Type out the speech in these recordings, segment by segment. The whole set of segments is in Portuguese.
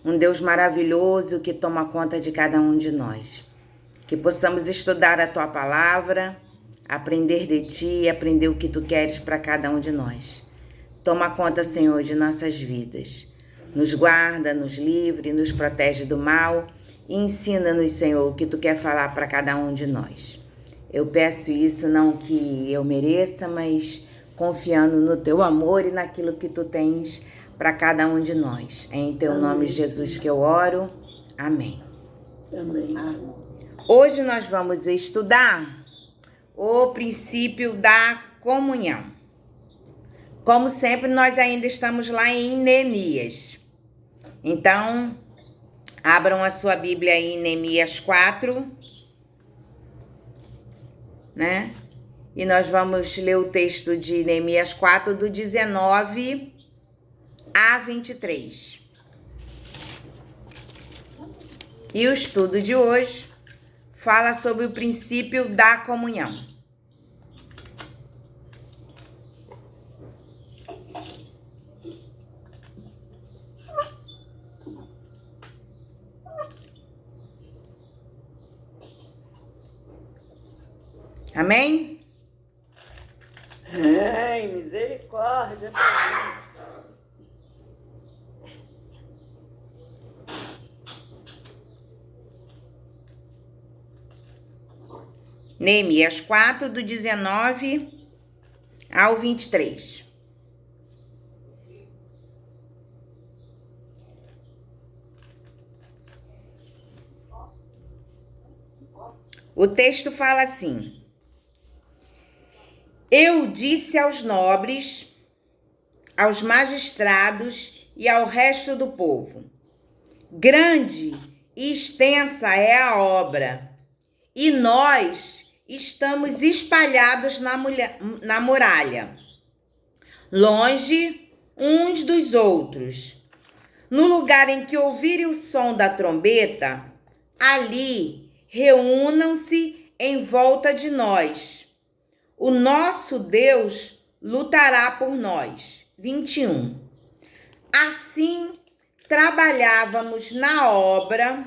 Um Deus maravilhoso que toma conta de cada um de nós. Que possamos estudar a Tua palavra, aprender de Ti, aprender o que Tu queres para cada um de nós. Toma conta, Senhor, de nossas vidas. Nos guarda, nos livre, nos protege do mal e ensina-nos, Senhor, o que Tu quer falar para cada um de nós. Eu peço isso não que eu mereça, mas confiando no Teu amor e naquilo que Tu tens para cada um de nós. É em Teu nome, Jesus, que eu oro. Amém. Amém. Hoje nós vamos estudar o princípio da comunhão. Como sempre, nós ainda estamos lá em Neemias. Então, abram a sua Bíblia aí em Neemias 4, né? E nós vamos ler o texto de Neemias 4, do 19 a 23. E o estudo de hoje fala sobre o princípio da comunhão. Amém? Amém. Misericórdia. Neemias 4, do 19 ao 23. O texto fala assim: Eu disse aos nobres, aos magistrados e ao resto do povo: grande e extensa é a obra, e nós estamos espalhados na muralha, longe uns dos outros. No lugar em que ouvirem o som da trombeta, ali reúnam-se em volta de nós. O nosso Deus lutará por nós. 21. Assim trabalhávamos na obra,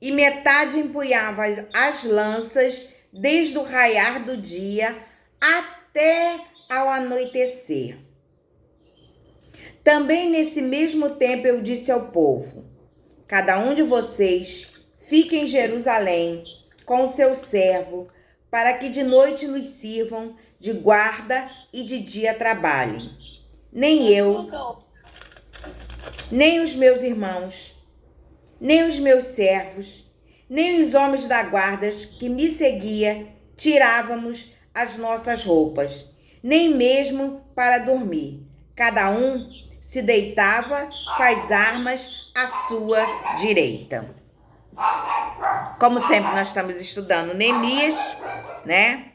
e metade empunhava as lanças desde o raiar do dia até ao anoitecer. Também nesse mesmo tempo eu disse ao povo: cada um de vocês fique em Jerusalém com o seu servo, para que de noite nos sirvam de guarda e de dia trabalhem. Nem eu, nem os meus irmãos, nem os meus servos, nem os homens da guarda que me seguia tirávamos as nossas roupas, nem mesmo para dormir. Cada um se deitava com as armas à sua direita. Como sempre, nós estamos estudando Neemias, né?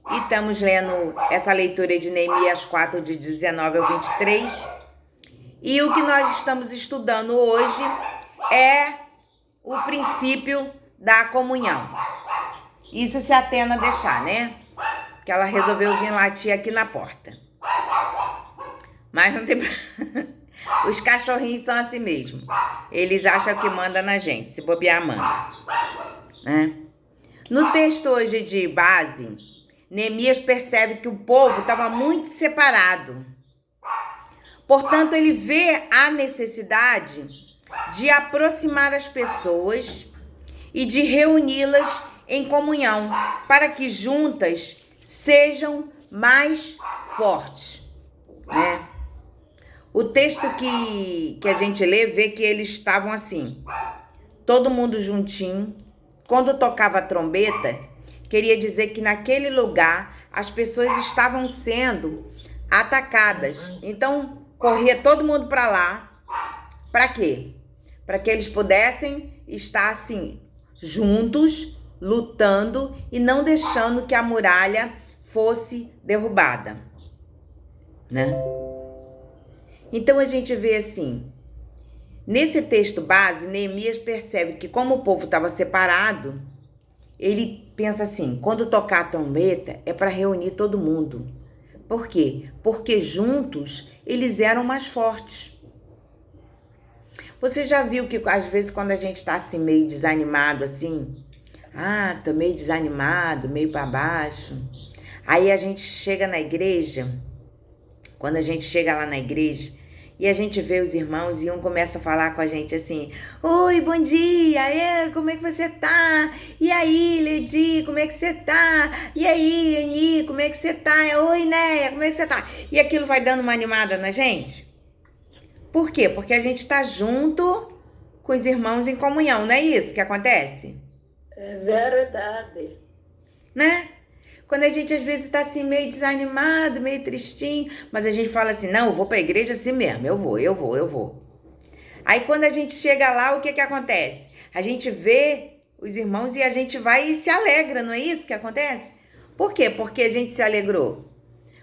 E estamos lendo essa leitura de Neemias 4, de 19 ao 23. E o que nós estamos estudando hoje é o princípio da comunhão. Isso se a Atena deixar, né? Que ela resolveu vir latir aqui na porta. Mas não tem... Os cachorrinhos são assim mesmo. Eles acham que manda na gente, se bobear, manda. Né? No texto hoje de base, Neemias percebe que o povo estava muito separado. Portanto, ele vê a necessidade de aproximar as pessoas e de reuni-las em comunhão, para que juntas sejam mais fortes, né? O texto que a gente lê vê que eles estavam assim, todo mundo juntinho. Quando tocava a trombeta, queria dizer que naquele lugar as pessoas estavam sendo atacadas. Então, corria todo mundo para lá. Para quê? Para que eles pudessem estar assim, juntos, lutando e não deixando que a muralha fosse derrubada, né? Então a gente vê assim, nesse texto base, Neemias percebe que como o povo estava separado, ele pensa assim, quando tocar a trombeta é para reunir todo mundo. Por quê? Porque juntos eles eram mais fortes. Você já viu que às vezes quando a gente tá assim meio desanimado assim, tô meio desanimado, meio para baixo. Aí a gente chega na igreja, quando a gente chega lá na igreja, e a gente vê os irmãos e um começa a falar com a gente assim: oi, bom dia, como é que você tá? E aí, Ledi, como é que você tá? E aí, Eni, como é que você tá? Oi, Néia, como é que você tá? E aquilo vai dando uma animada na gente. Por quê? Porque a gente tá junto com os irmãos em comunhão, não é isso que acontece? É verdade. Né? Quando a gente às vezes tá assim meio desanimado, meio tristinho, mas a gente fala assim: não, eu vou pra igreja assim mesmo, eu vou. Aí quando a gente chega lá, o que acontece? A gente vê os irmãos e a gente vai e se alegra, não é isso que acontece? Por quê? Porque a gente se alegrou.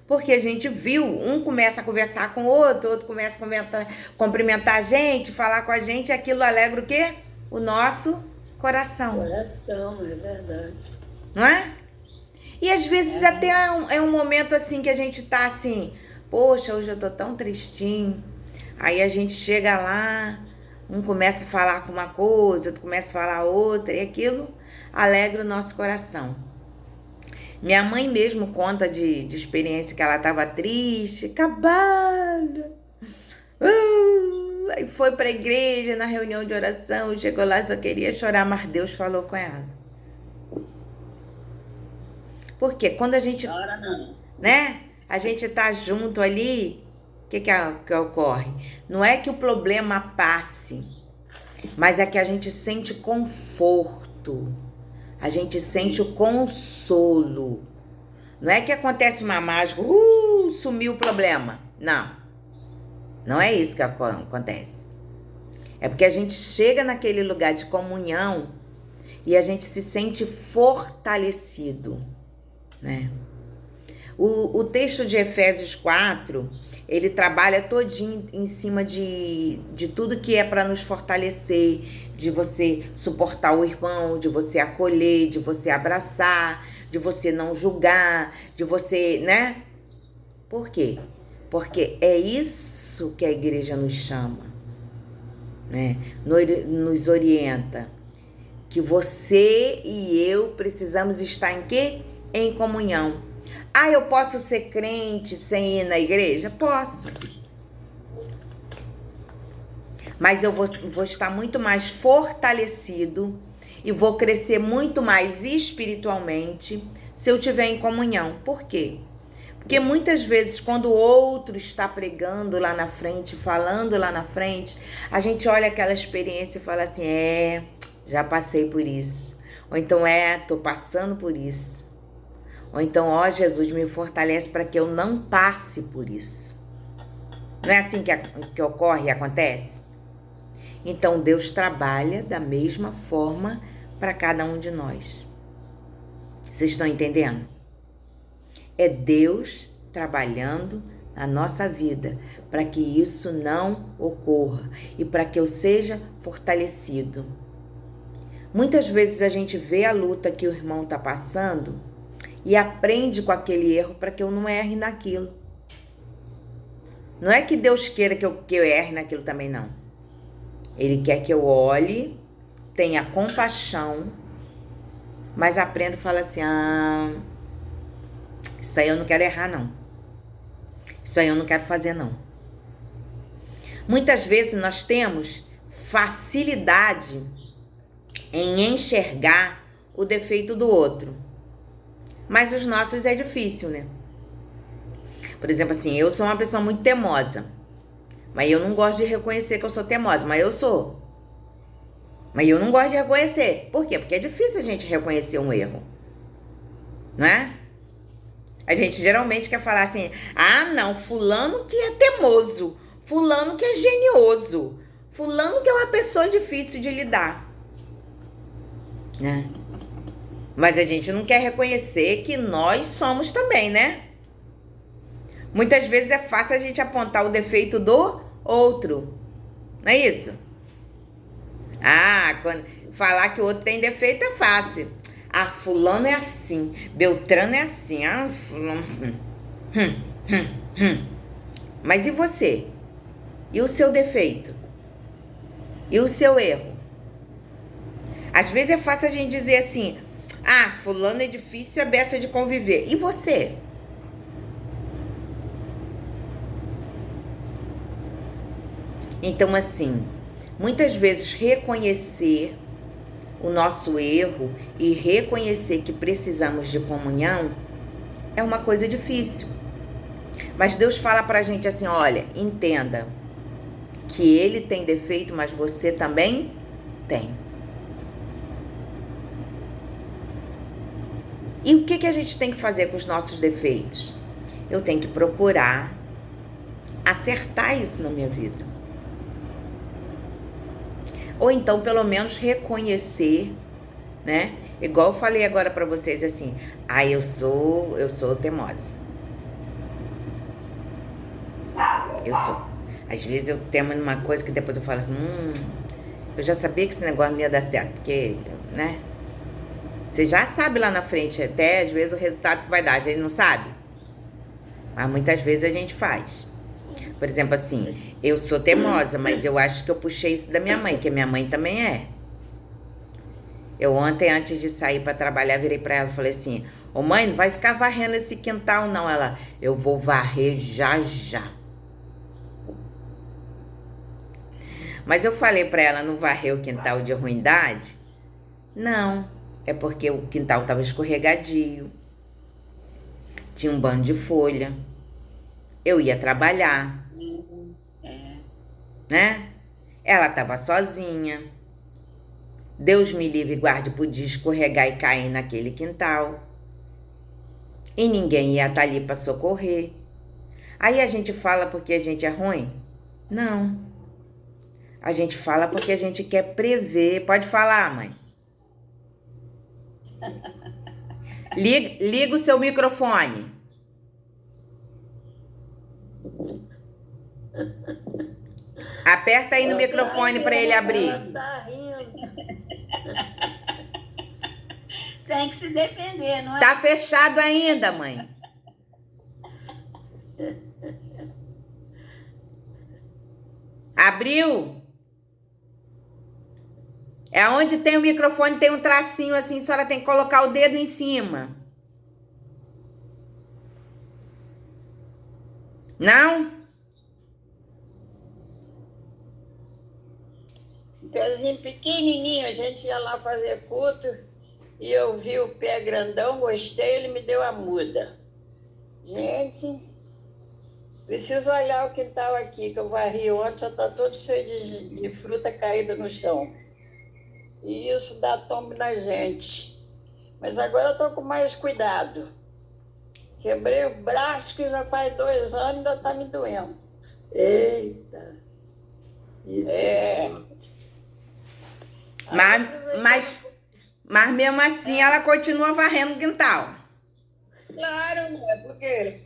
Porque a gente viu, um começa a conversar com o outro começa a cumprimentar a gente, falar com a gente, e aquilo alegra o quê? O nosso coração. Coração, é verdade. Não é? E às vezes até é um momento assim que a gente tá assim, poxa, hoje eu tô tão tristinho. Aí a gente chega lá, um começa a falar com uma coisa, outro começa a falar outra, e aquilo alegra o nosso coração. Minha mãe mesmo conta de experiência que ela tava triste, acabada. Aí foi pra igreja, na reunião de oração, chegou lá, só queria chorar, mas Deus falou com ela. Porque quando a gente, Chora não. né, a gente tá junto ali, o que ocorre? Não é que o problema passe, mas é que a gente sente conforto, a gente sente o consolo. Não é que acontece uma mágica, sumiu o problema. Não é isso que acontece. É porque a gente chega naquele lugar de comunhão e a gente se sente fortalecido, né? O texto de Efésios 4, ele trabalha todinho em cima de tudo que é para nos fortalecer, de você suportar o irmão, de você acolher, de você abraçar, de você não julgar, de você, né? Por quê? Porque é isso que a igreja nos chama, né? Nos orienta. Que você e eu precisamos estar em quê? Em comunhão. Eu posso ser crente sem ir na igreja? Posso. Mas eu vou estar muito mais fortalecido e vou crescer muito mais espiritualmente se eu estiver em comunhão. Por quê? Porque muitas vezes quando o outro está pregando lá na frente, falando lá na frente, a gente olha aquela experiência e fala assim, já passei por isso. Ou então, tô passando por isso. Ou então, Jesus, me fortalece para que eu não passe por isso. Não é assim que ocorre e acontece? Então, Deus trabalha da mesma forma para cada um de nós. Vocês estão entendendo? É Deus trabalhando na nossa vida para que isso não ocorra e para que eu seja fortalecido. Muitas vezes a gente vê a luta que o irmão está passando e aprende com aquele erro para que eu não erre naquilo. Não é que Deus queira que eu erre naquilo também, não. Ele quer que eu olhe, tenha compaixão, mas aprenda e fale assim, isso aí eu não quero errar, não. Isso aí eu não quero fazer, não. Muitas vezes nós temos facilidade em enxergar o defeito do outro. Mas os nossos é difícil, né? Por exemplo, assim, eu sou uma pessoa muito teimosa. Mas eu não gosto de reconhecer que eu sou teimosa. Mas eu sou. Mas eu não gosto de reconhecer. Por quê? Porque é difícil a gente reconhecer um erro. Não é? A gente geralmente quer falar assim, não, fulano que é teimoso. Fulano que é genioso. Fulano que é uma pessoa difícil de lidar. Né? Mas a gente não quer reconhecer que nós somos também, né? Muitas vezes é fácil a gente apontar o defeito do outro. Não é isso? Quando falar que o outro tem defeito é fácil. Fulano é assim, Beltrano é assim. Fulano... Mas e você? E o seu defeito? E o seu erro? Às vezes é fácil a gente dizer assim, ah, fulano é difícil, é beça de conviver. E você? Então, assim, muitas vezes reconhecer o nosso erro e reconhecer que precisamos de comunhão é uma coisa difícil. Mas Deus fala pra gente assim, olha, entenda que ele tem defeito, mas você também tem. E o que a gente tem que fazer com os nossos defeitos? Eu tenho que procurar acertar isso na minha vida. Ou então, pelo menos, reconhecer, né? Igual eu falei agora pra vocês assim, eu sou teimosa. Eu sou. Às vezes eu temo numa coisa que depois eu falo assim, eu já sabia que esse negócio não ia dar certo, porque, né? Você já sabe lá na frente, até às vezes o resultado que vai dar, a gente não sabe. Mas muitas vezes a gente faz. Por exemplo, assim, eu sou teimosa, mas eu acho que eu puxei isso da minha mãe, que a minha mãe também é. Eu ontem, antes de sair pra trabalhar, virei pra ela e falei assim, ô mãe, não vai ficar varrendo esse quintal não. Ela, eu vou varrer já já. Mas eu falei pra ela não varrer o quintal de ruindade? Não, é porque o quintal tava escorregadio. Tinha um bando de folha. Eu ia trabalhar. Né? Ela tava sozinha. Deus me livre e guarde, podia escorregar e cair naquele quintal. E ninguém ia estar ali para socorrer. Aí a gente fala porque a gente é ruim? Não. A gente fala porque a gente quer prever. Pode falar, mãe. Liga o seu microfone. Aperta aí no microfone para ele abrir. Ela tá rindo. Tem que se defender, não é? Tá fechado ainda, mãe. Abriu? É onde tem o microfone, tem um tracinho assim, a senhora tem que colocar o dedo em cima. Não? Pezinho pequenininho, a gente ia lá fazer culto e eu vi o pé grandão, gostei, ele me deu a muda. Gente, preciso olhar o quintal aqui, que eu varri ontem, já está todo cheio de fruta caída no chão. E isso dá tombo na gente. Mas agora eu estou com mais cuidado. Quebrei o braço, que já faz 2 anos e ainda está me doendo. Eita! Isso Mas mesmo assim ela continua varrendo o quintal. Claro, né? Porque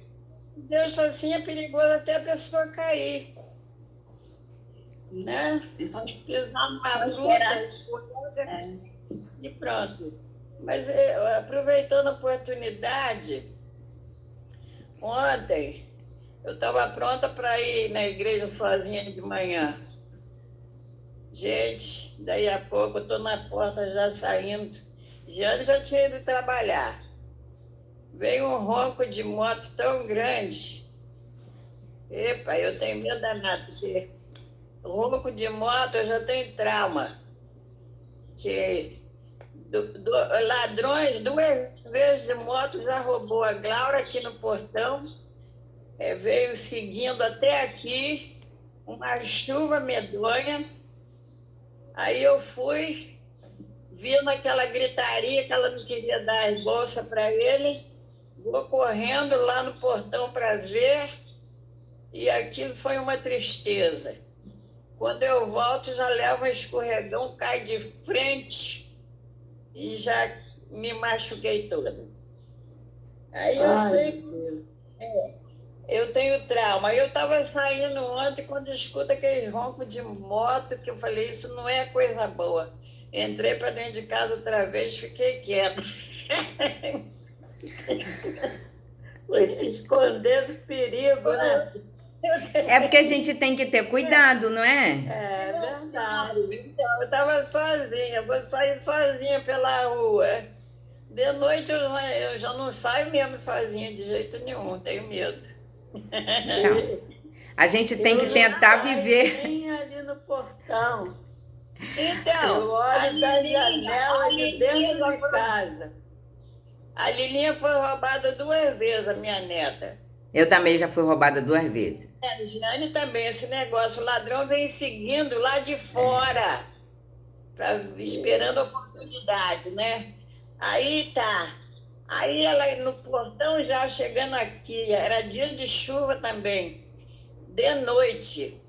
Deus assim é perigoso até a pessoa cair. Né? Se for Pisar numa esperar. fruta e pronto. Mas aproveitando a oportunidade, ontem eu estava pronta para ir na igreja sozinha de manhã. Gente, daí a pouco eu estou na porta já saindo. Já tinha ido trabalhar. Veio um ronco de moto tão grande. Epa, eu tenho medo danado, porque ronco de moto eu já tenho trauma. Que ladrões, 2 vezes de moto já roubou a Glaura aqui no portão. Veio seguindo até aqui, uma chuva medonha. Aí eu fui, vindo aquela gritaria que ela não queria dar as bolsas para ele, vou correndo lá no portão para ver, e aquilo foi uma tristeza. Quando eu volto, já levo um escorregão, cai de frente e já me machuquei toda. Aí eu sei, eu tenho trauma. Eu estava saindo ontem quando escuto aquele ronco de moto, que eu falei, isso não é coisa boa. Entrei para dentro de casa outra vez, fiquei quieta. Foi se esconder do perigo, né? É porque a gente tem que ter cuidado, não é? É verdade. Então, eu estava sozinha, vou sair sozinha pela rua. De noite eu já não saio mesmo sozinha de jeito nenhum, tenho medo. Então, a gente tem que Eu tentar não saio viver. nem ali no portão. Então, Eu a olho da Lilinha, janela de dentro de casa. a Lilinha foi roubada 2 vezes, a minha neta. Eu também já fui roubada 2 vezes. A Jane também, esse negócio, o ladrão vem seguindo lá de fora, esperando a oportunidade, né? Aí tá. Aí ela no portão já chegando aqui, era dia de chuva também, de noite.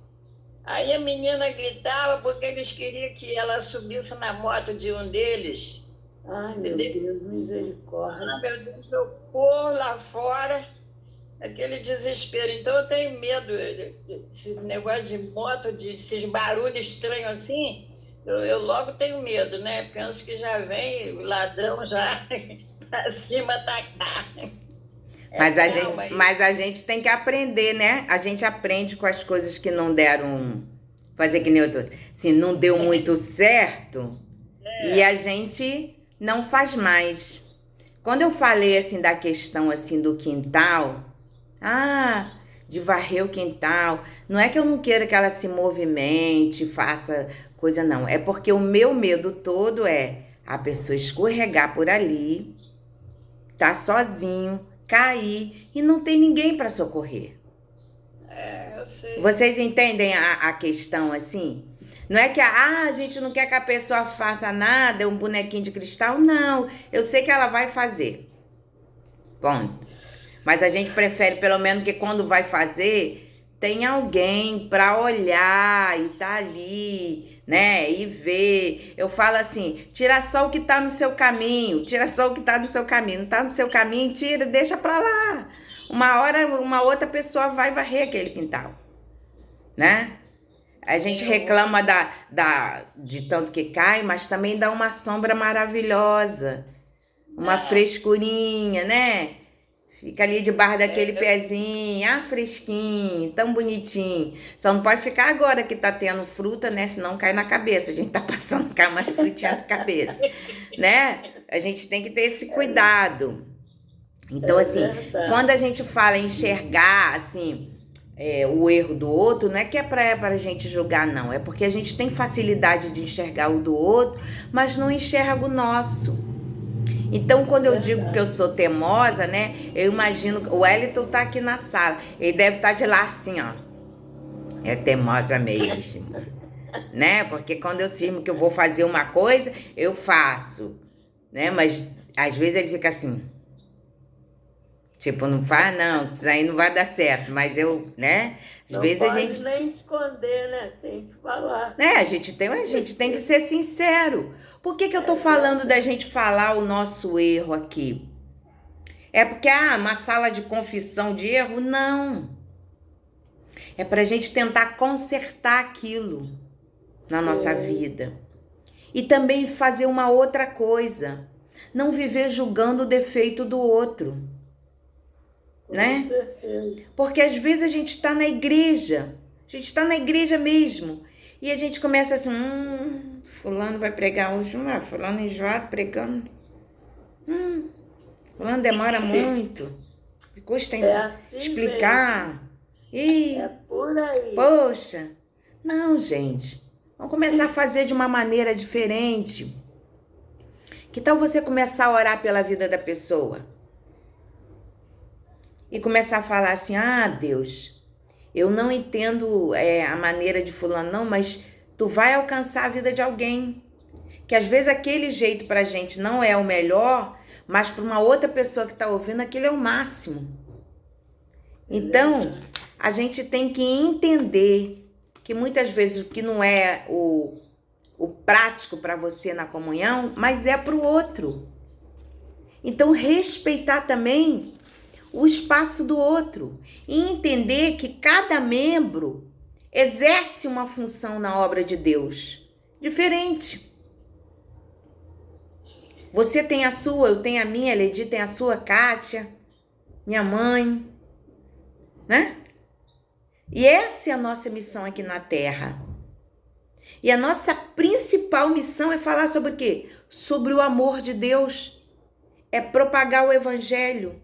Aí a menina gritava porque eles queriam que ela subisse na moto de um deles. Ai, meu Entendeu? Deus, misericórdia. Ah, meu Deus, eu corro lá fora, aquele desespero. Então eu tenho medo, esse negócio de moto, esses barulhos estranhos assim, eu logo tenho medo, né? Penso que já vem o ladrão já pra cima atacar. Mas a gente tem que aprender, né? A gente aprende com as coisas que não deram. Fazer que nem eu tô. Assim, não deu muito certo. E a gente não faz mais. Quando eu falei assim da questão assim do quintal, de varrer o quintal, não é que eu não queira que ela se movimente, faça coisa não. É porque o meu medo todo é a pessoa escorregar por ali, tá sozinho, cair e não tem ninguém para socorrer. Eu sei. Vocês entendem a questão assim? Não é que a gente não quer que a pessoa faça nada, é um bonequinho de cristal. Não, eu sei que ela vai fazer. Ponto. Mas a gente prefere, pelo menos, que quando vai fazer, tem alguém para olhar e tá ali, né? E ver. Eu falo assim, tira só o que tá no seu caminho, tira só o que tá no seu caminho. Não tá no seu caminho, tira, deixa pra lá. Uma hora, uma outra pessoa vai varrer aquele quintal, né? A gente reclama de tanto que cai, mas também dá uma sombra maravilhosa, uma frescurinha, né? Fica ali debaixo daquele pezinho, fresquinho, tão bonitinho. Só não pode ficar agora que tá tendo fruta, né? Senão cai na cabeça. A gente tá passando mais frutinha na cabeça, né? A gente tem que ter esse cuidado. Então, assim, quando a gente fala em enxergar, assim, o erro do outro, não é que é pra gente julgar, não. É porque a gente tem facilidade de enxergar o do outro, mas não enxerga o nosso. Então, quando eu digo que eu sou teimosa, né? Eu imagino, o Wellington tá aqui na sala. Ele deve estar de lá assim, ó. É teimosa mesmo, né? Porque quando eu cismo que eu vou fazer uma coisa, eu faço, né? Mas, às vezes, ele fica assim... Tipo, não faz, não, isso aí não vai dar certo, mas eu, né? Às Não vezes pode a gente. nem esconder, né? Tem que falar. Né, a gente tem que ser sincero. Por que eu tô falando da gente falar o nosso erro aqui? É porque, uma sala de confissão de erro? Não. É pra gente tentar consertar aquilo na nossa vida. E também fazer uma outra coisa. Não viver julgando o defeito do outro. Né? Com certeza. Porque às vezes a gente está na igreja, a gente está na igreja mesmo, e a gente começa assim, fulano vai pregar hoje, fulano enjoado pregando, fulano demora muito, custa assim explicar, É por aí. poxa, não, gente, vamos começar a fazer de uma maneira diferente. Que tal você começar a orar pela vida da pessoa? E começar a falar assim, Deus, eu não entendo a maneira de fulano não, mas tu vai alcançar a vida de alguém. Que às vezes aquele jeito pra gente não é o melhor, mas para uma outra pessoa que tá ouvindo, aquilo é o máximo. Então, a gente tem que entender que muitas vezes o que não é o prático para você na comunhão, mas é para o outro. Então, respeitar também o espaço do outro e entender que cada membro exerce uma função na obra de Deus diferente. Você tem a sua, eu tenho a minha, a Ledi tem a sua, Kátia, minha mãe, né? E essa é a nossa missão aqui na Terra. E a nossa principal missão é falar sobre o quê? Sobre o amor de Deus. É propagar o Evangelho.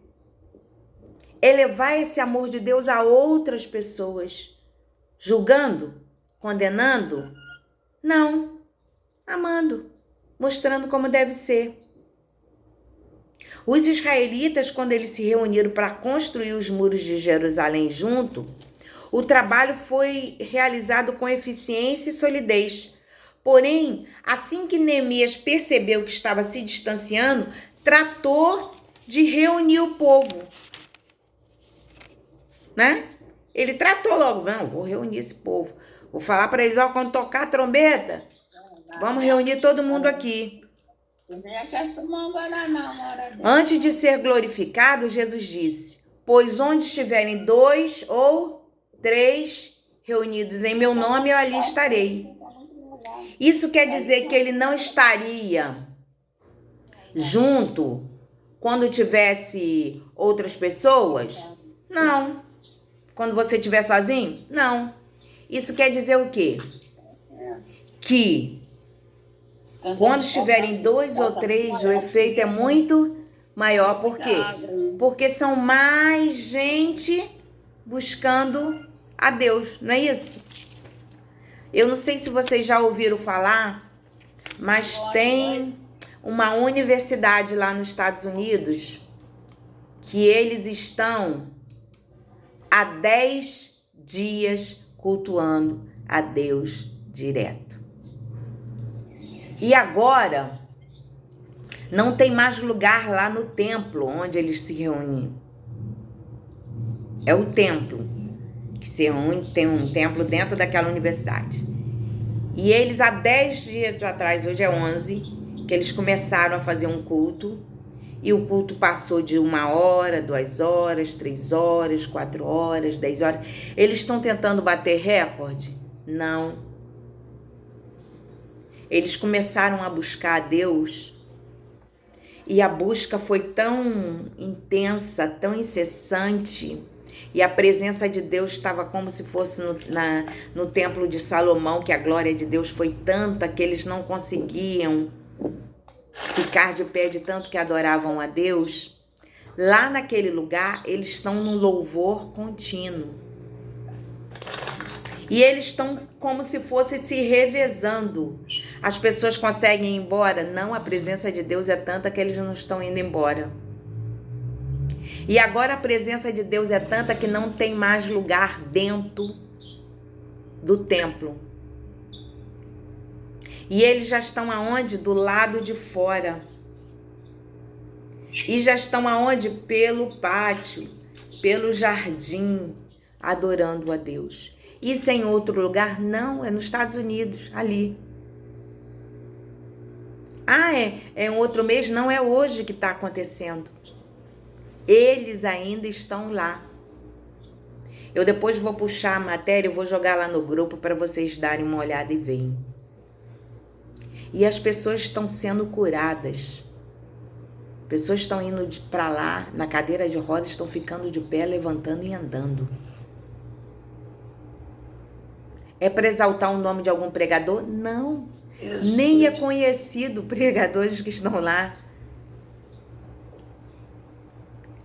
É levar esse amor de Deus a outras pessoas. Julgando? Condenando? Não. Amando. Mostrando como deve ser. Os israelitas, quando eles se reuniram para construir os muros de Jerusalém junto, o trabalho foi realizado com eficiência e solidez. Porém, assim que Neemias percebeu que estava se distanciando, tratou de reunir o povo. Né? Ele tratou logo, não, vou reunir esse povo. Vou falar para eles, ó, quando tocar a trombeta, vamos reunir todo mundo aqui. Antes de ser glorificado, Jesus disse, pois onde estiverem 2 ou 3 reunidos em meu nome, eu ali estarei. Isso quer dizer que ele não estaria junto quando tivesse outras pessoas? Não. Quando você estiver sozinho? Não. Isso quer dizer o quê? Que quando estiverem 2 ou 3, o efeito é muito maior. Por quê? Porque são mais gente buscando a Deus, não é isso? Eu não sei se vocês já ouviram falar, mas tem uma universidade lá nos Estados Unidos que eles estão há 10 dias cultuando a Deus direto. E agora, não tem mais lugar lá no templo onde eles se reúnem. É o templo que se reúne, tem um templo dentro daquela universidade. E eles, há 10 dias atrás, hoje é 11, que eles começaram a fazer um culto. E o culto passou de 1 hora, 2 horas, 3 horas, 4 horas, 10 horas. Eles estão tentando bater recorde? Não. Eles começaram a buscar a Deus e a busca foi tão intensa, tão incessante, e a presença de Deus estava como se fosse no templo de Salomão, que a glória de Deus foi tanta que eles não conseguiam ficar de pé de tanto que adoravam a Deus. Lá naquele lugar, eles estão num louvor contínuo. E eles estão como se fosse se revezando. As pessoas conseguem ir embora? Não, a presença de Deus é tanta que eles não estão indo embora. E agora a presença de Deus é tanta que não tem mais lugar dentro do templo. E eles já estão aonde? Do lado de fora. E já estão aonde? Pelo pátio, pelo jardim, adorando a Deus. Isso é em outro lugar? Não, é nos Estados Unidos, ali. Ah, é em outro mês? Não, é hoje que está acontecendo. Eles ainda estão lá. Eu depois vou puxar a matéria, eu vou jogar lá no grupo para vocês darem uma olhada e verem. E as pessoas estão sendo curadas. Pessoas estão indo para lá, na cadeira de rodas, estão ficando de pé, levantando e andando. É para exaltar o nome de algum pregador? Não. Nem é conhecido pregadores que estão lá.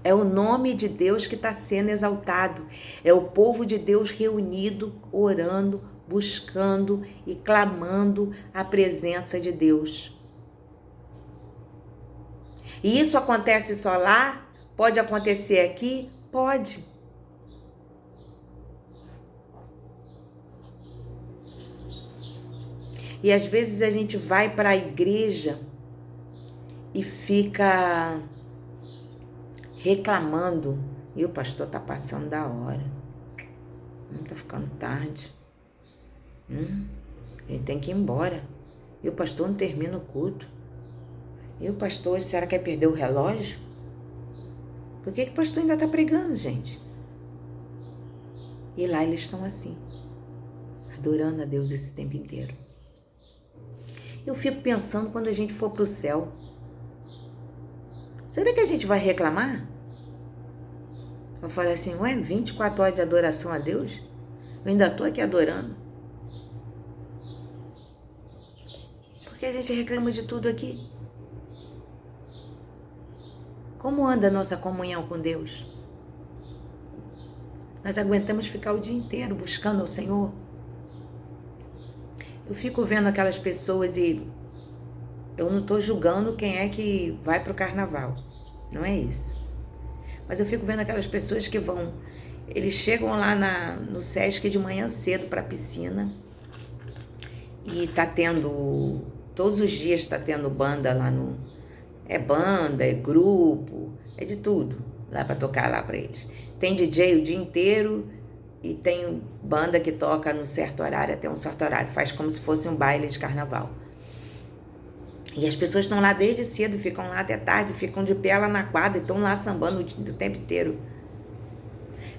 É o nome de Deus que está sendo exaltado. É o povo de Deus reunido, orando, buscando e clamando a presença de Deus. E isso acontece só lá? Pode acontecer aqui? Pode. E às vezes a gente vai para a igreja e fica reclamando. E o pastor está passando da hora. Está ficando tarde. Ele tem que ir embora. E o pastor não termina o culto. E o pastor, será que vai perder o relógio? Por que o pastor ainda está pregando, gente? E lá eles estão assim, adorando a Deus esse tempo inteiro. Eu fico pensando quando a gente for para o céu. Será que a gente vai reclamar? Eu falei assim, 24 horas de adoração a Deus? Eu ainda estou aqui adorando. Porque a gente reclama de tudo aqui. Como anda a nossa comunhão com Deus? Nós aguentamos ficar o dia inteiro buscando ao Senhor? Eu fico vendo aquelas pessoas e eu não estou julgando quem é que vai para o carnaval. Não é isso. Mas eu fico vendo aquelas pessoas que vão... Eles chegam lá no Sesc de manhã cedo para a piscina e tá tendo... Todos os dias tá tendo banda lá no... É banda, é grupo, é de tudo lá para tocar lá para eles. Tem DJ o dia inteiro e tem banda que toca num certo horário, até um certo horário. Faz como se fosse um baile de carnaval. E as pessoas estão lá desde cedo, ficam lá até tarde, ficam de pé lá na quadra e estão lá sambando o tempo inteiro.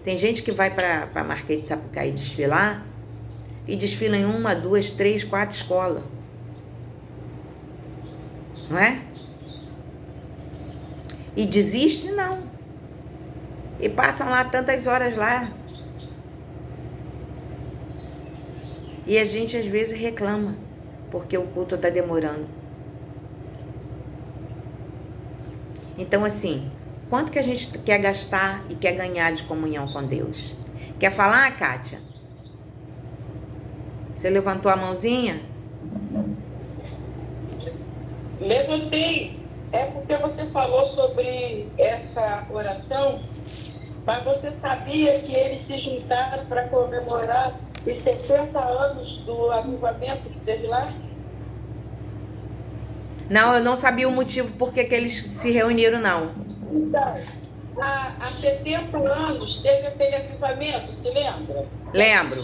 Tem gente que vai para Marquês de Sapucaí desfilar e desfila em 1, 2, 3, 4 escolas. Não é? E desiste? Não. E passam lá tantas horas lá. E a gente às vezes reclama porque o culto está demorando. Então assim, quanto que a gente quer gastar e quer ganhar de comunhão com Deus? Quer falar, Kátia? Você levantou a mãozinha? Levantei. É porque você falou sobre essa oração, mas você sabia que eles se juntaram para comemorar os 70 anos do avivamento que teve lá? Não, eu não sabia o motivo por que eles se reuniram, não. Então, há 70 anos teve aquele avivamento, se lembra? Lembro.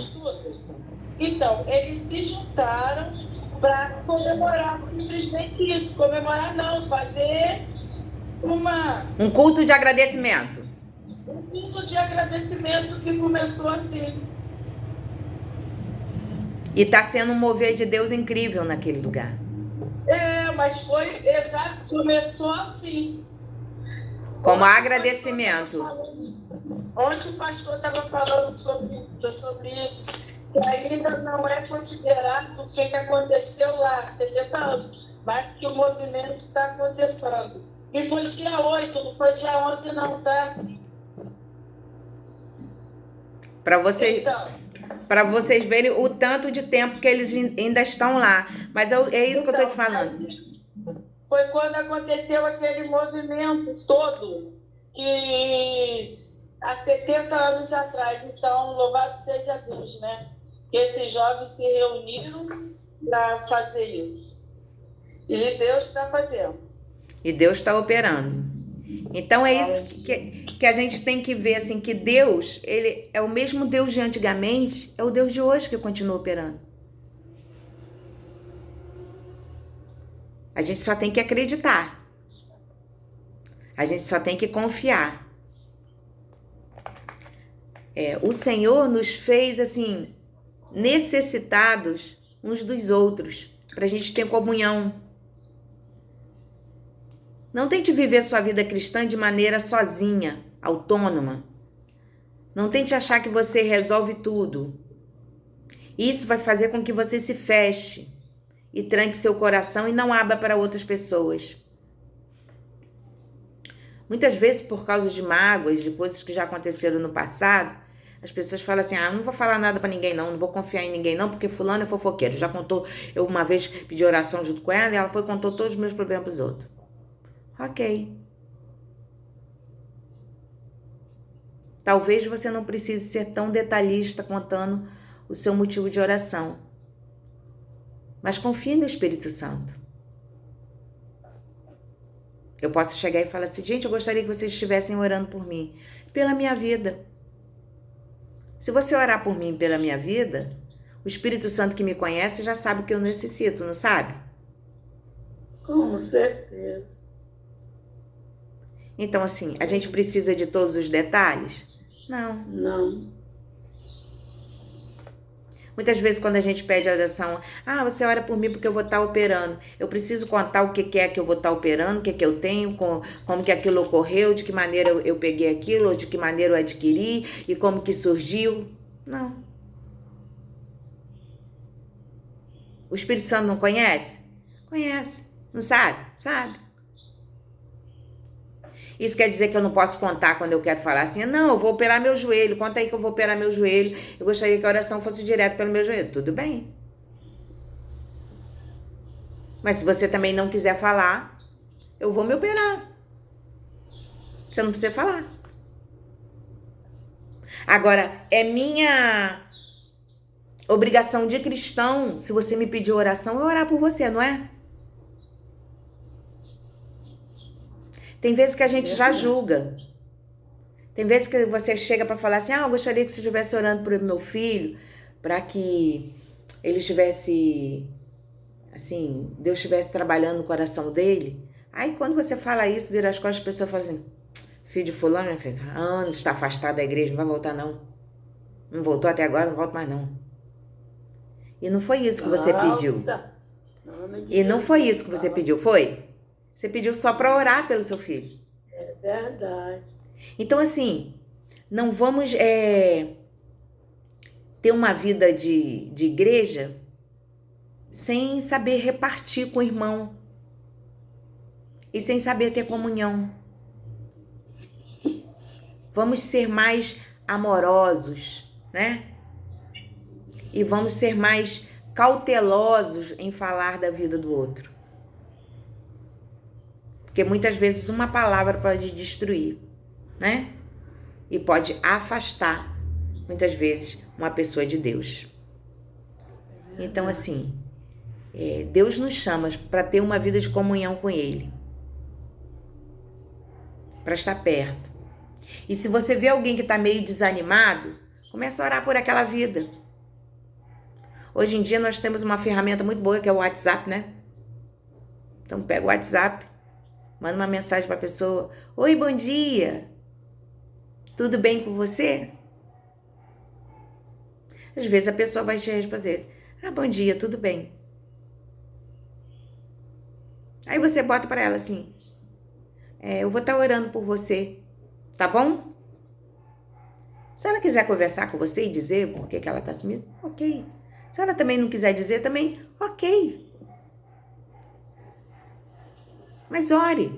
Então, eles se juntaram para comemorar simplesmente isso. Comemorar não, fazer um culto de agradecimento. Um culto de agradecimento que começou assim. E está sendo um mover de Deus incrível naquele lugar. Mas foi exato, começou assim. Como agradecimento. Ontem o pastor estava falando sobre isso, que ainda não é considerado o que aconteceu lá, 70 anos, mas que o movimento está acontecendo. E foi dia 8, não foi dia 11 não, tá? Para vocês verem o tanto de tempo que eles ainda estão lá. Mas é isso que eu estou te falando. Foi quando aconteceu aquele movimento todo, que há 70 anos atrás. Então, louvado seja Deus, né? Que esses jovens se reuniram para fazer isso. E Deus está fazendo. E Deus está operando. Então é isso que a gente tem que ver, assim, que Deus, ele é o mesmo Deus de antigamente, é o Deus de hoje que continua operando. A gente só tem que acreditar. A gente só tem que confiar. O Senhor nos fez, assim, necessitados uns dos outros, para a gente ter comunhão. Não tente viver sua vida cristã de maneira sozinha, autônoma. Não tente achar que você resolve tudo. Isso vai fazer com que você se feche e tranque seu coração e não abra para outras pessoas. Muitas vezes, por causa de mágoas, de coisas que já aconteceram no passado, as pessoas falam assim, não vou falar nada para ninguém não vou confiar em ninguém não, porque fulano é fofoqueiro. Já contou, eu uma vez pedi oração junto com ela e ela foi e contou todos os meus problemas para os outros. Ok. Talvez você não precise ser tão detalhista contando o seu motivo de oração. Mas confie no Espírito Santo. Eu posso chegar e falar assim, gente, eu gostaria que vocês estivessem orando por mim, pela minha vida. Se você orar por mim pela minha vida, o Espírito Santo que me conhece já sabe o que eu necessito, não sabe? Com certeza. Então, assim, a gente precisa de todos os detalhes? Não. Muitas vezes quando a gente pede a oração, você ora por mim porque eu vou estar operando. Eu preciso contar o que é que eu vou estar operando, o que eu tenho, como que aquilo ocorreu, de que maneira eu peguei aquilo, ou de que maneira eu adquiri, e como que surgiu. Não. O Espírito Santo não conhece? Conhece. Não sabe? Sabe. Isso quer dizer que eu não posso contar quando eu quero falar assim, não, eu vou operar meu joelho, conta aí que eu vou operar meu joelho, eu gostaria que a oração fosse direto pelo meu joelho. Tudo bem. Mas se você também não quiser falar, eu vou me operar. Você não precisa falar. Agora, é minha obrigação de cristão, se você me pedir oração, eu orar por você, não é? Tem vezes que a gente já julga. Tem vezes que você chega para falar assim, eu gostaria que você estivesse orando por meu filho, para que ele estivesse, assim, Deus estivesse trabalhando no coração dele. Aí quando você fala isso, vira as costas, a pessoa fala assim, filho de fulano, minha filha, há anos está afastado da igreja, não vai voltar não. Não voltou até agora, não volta mais não. E não foi isso que você pediu. E não foi isso que você pediu, foi? Você pediu só para orar pelo seu filho. É verdade. Então, assim, não vamos ter uma vida de igreja sem saber repartir com o irmão e sem saber ter comunhão. Vamos ser mais amorosos, né? E vamos ser mais cautelosos em falar da vida do outro. Porque muitas vezes uma palavra pode destruir, né? E pode afastar, muitas vezes, uma pessoa de Deus. Então, assim, Deus nos chama para ter uma vida de comunhão com Ele. Para estar perto. E se você vê alguém que está meio desanimado, começa a orar por aquela vida. Hoje em dia nós temos uma ferramenta muito boa que é o WhatsApp, né? Então pega o WhatsApp, manda uma mensagem para a pessoa. Oi, bom dia. Tudo bem com você? Às vezes a pessoa vai te responder. Bom dia, tudo bem. Aí você bota para ela assim. Eu vou estar orando por você. Tá bom? Se ela quiser conversar com você e dizer por que ela tá sumida, ok. Se ela também não quiser dizer, também, ok. Mas ore.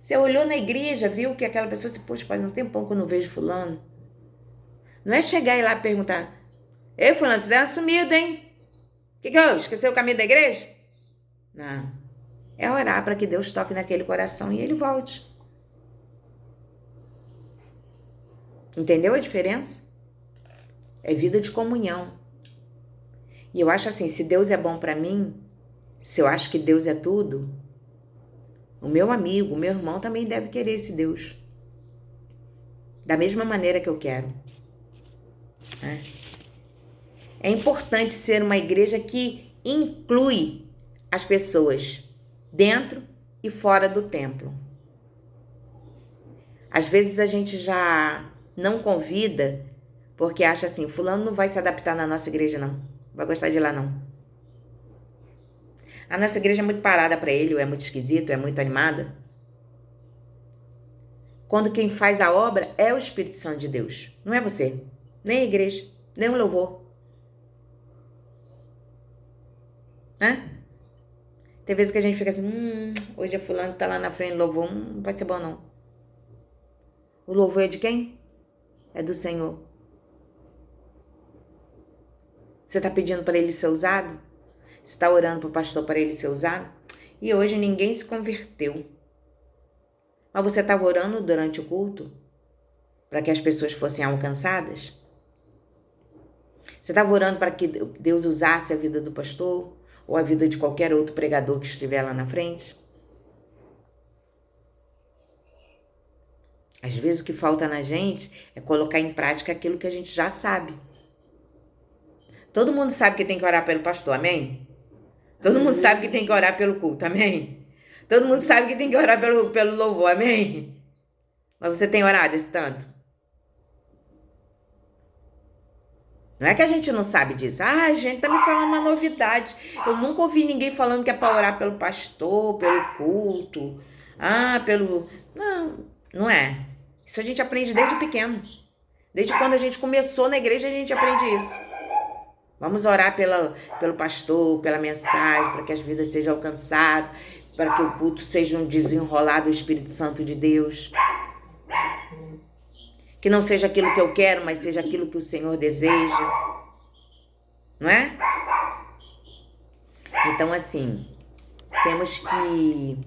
Você olhou na igreja, viu que aquela pessoa se poxa, faz um tempão que eu não vejo fulano. Não é chegar e lá e perguntar, ei, fulano, você tá sumido, hein? O que houve? Esqueceu o caminho da igreja? Não. É orar para que Deus toque naquele coração e ele volte. Entendeu a diferença? É vida de comunhão. E eu acho assim, se Deus é bom para mim, se eu acho que Deus é tudo, o meu amigo, o meu irmão também deve querer esse Deus. Da mesma maneira que eu quero. É importante ser uma igreja que inclui as pessoas dentro e fora do templo. Às vezes a gente já não convida porque acha assim, fulano não vai se adaptar na nossa igreja não, vai gostar de ir lá não. A nossa igreja é muito parada para ele, ou é muito esquisito, ou é muito animada. Quando quem faz a obra é o Espírito Santo de Deus, não é você, nem a igreja, nem o louvor. Tem vezes que a gente fica assim, hoje a fulano tá lá na frente do louvor, não vai ser bom não. O louvor é de quem? É do Senhor. Você está pedindo para ele ser usado? Você está orando para o pastor para ele ser usado? E hoje ninguém se converteu. Mas você estava orando durante o culto? Para que as pessoas fossem alcançadas? Você estava orando para que Deus usasse a vida do pastor? Ou a vida de qualquer outro pregador que estiver lá na frente? Às vezes o que falta na gente é colocar em prática aquilo que a gente já sabe. Todo mundo sabe que tem que orar pelo pastor, amém? Todo mundo sabe que tem que orar pelo culto, amém? Todo mundo sabe que tem que orar pelo louvor, amém? Mas você tem orado esse tanto? Não é que a gente não sabe disso. A gente tá me falando uma novidade. Eu nunca ouvi ninguém falando que é para orar pelo pastor, pelo culto. Não, não é. Isso a gente aprende desde pequeno. Desde quando a gente começou na igreja, a gente aprende isso. Vamos orar pelo pastor, pela mensagem, para que as vidas sejam alcançadas, para que o culto seja um desenrolar do Espírito Santo de Deus. Que não seja aquilo que eu quero, mas seja aquilo que o Senhor deseja. Não é? Então, assim, temos que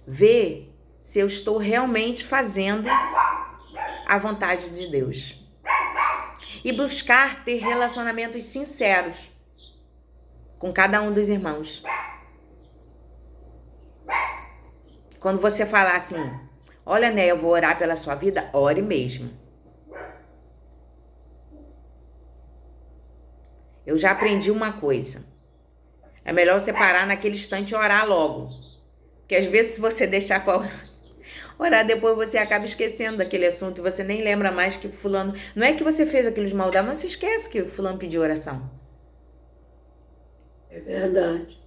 ver se eu estou realmente fazendo a vontade de Deus. E buscar ter relacionamentos sinceros com cada um dos irmãos. Quando você falar assim, olha, né, eu vou orar pela sua vida, ore mesmo. Eu já aprendi uma coisa. É melhor você parar naquele instante e orar logo. Porque às vezes se você deixar para orar, depois você acaba esquecendo daquele assunto e você nem lembra mais que fulano... Não é que você fez aquilo de maldade, mas você esquece que o fulano pediu oração. É verdade.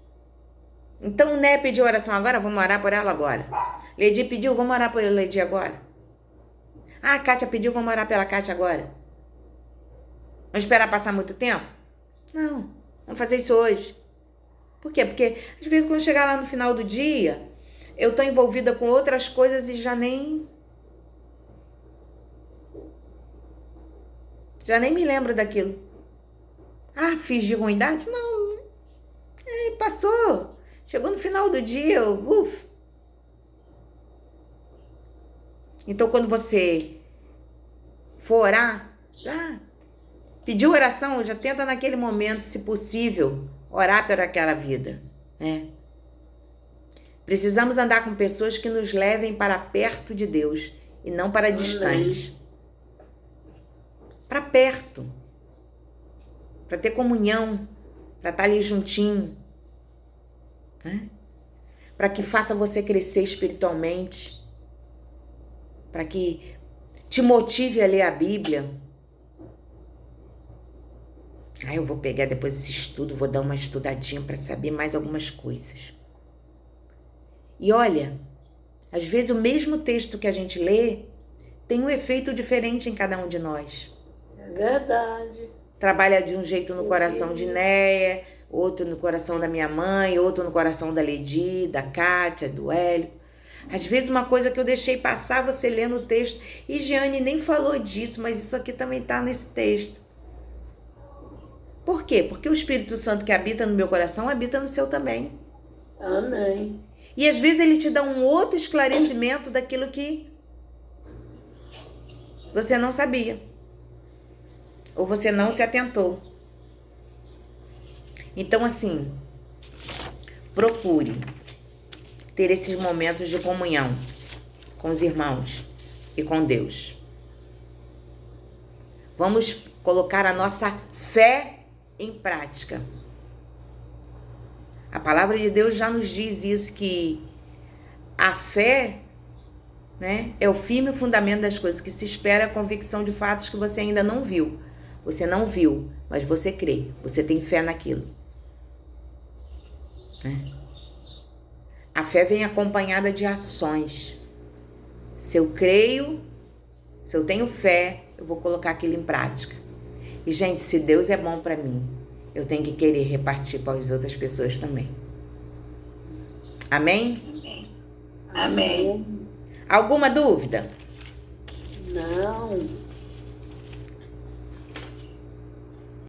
Então, né, pediu oração agora, vamos orar por ela agora. Ledi pediu, vamos orar por Ledi agora. Ah, a Kátia pediu, vamos orar pela Kátia agora. Vamos esperar passar muito tempo? Não, vamos fazer isso hoje. Por quê? Porque às vezes quando chegar lá no final do dia, eu tô envolvida com outras coisas e já nem me lembro daquilo. Ah, fiz de ruindade? Não. Passou. Chegou no final do dia, Então quando você for orar, pediu oração, já tenta naquele momento, se possível, orar por aquela vida, né? Precisamos andar com pessoas que nos levem para perto de Deus e não para distante. Para perto. Para ter comunhão, para estar ali juntinho, né? Para que faça você crescer espiritualmente, para que te motive a ler a Bíblia. Eu vou pegar depois esse estudo, vou dar uma estudadinha para saber mais algumas coisas. E olha, às vezes o mesmo texto que a gente lê tem um efeito diferente em cada um de nós. É verdade. Trabalha de um jeito no coração de Néia, outro no coração da minha mãe, outro no coração da Ledi, da Kátia, do Hélio. Às vezes uma coisa que eu deixei passar, você lendo o texto, e Jeane nem falou disso, mas isso aqui também está nesse texto. Por quê? Porque o Espírito Santo que habita no meu coração, habita no seu também. Amém. E às vezes ele te dá um outro esclarecimento daquilo que você não sabia. Ou você não se atentou. Então, assim, procure ter esses momentos de comunhão com os irmãos e com Deus. Vamos colocar a nossa fé em prática. A palavra de Deus já nos diz isso, que a fé, né, é o firme fundamento das coisas que se espera, a convicção de fatos que você ainda não viu. Você não viu, mas você crê, você tem fé naquilo. Né? A fé vem acompanhada de ações. Se eu creio, se eu tenho fé, eu vou colocar aquilo em prática. E, gente, se Deus é bom para mim, eu tenho que querer repartir para as outras pessoas também. Amém? Amém. Alguma dúvida? Não.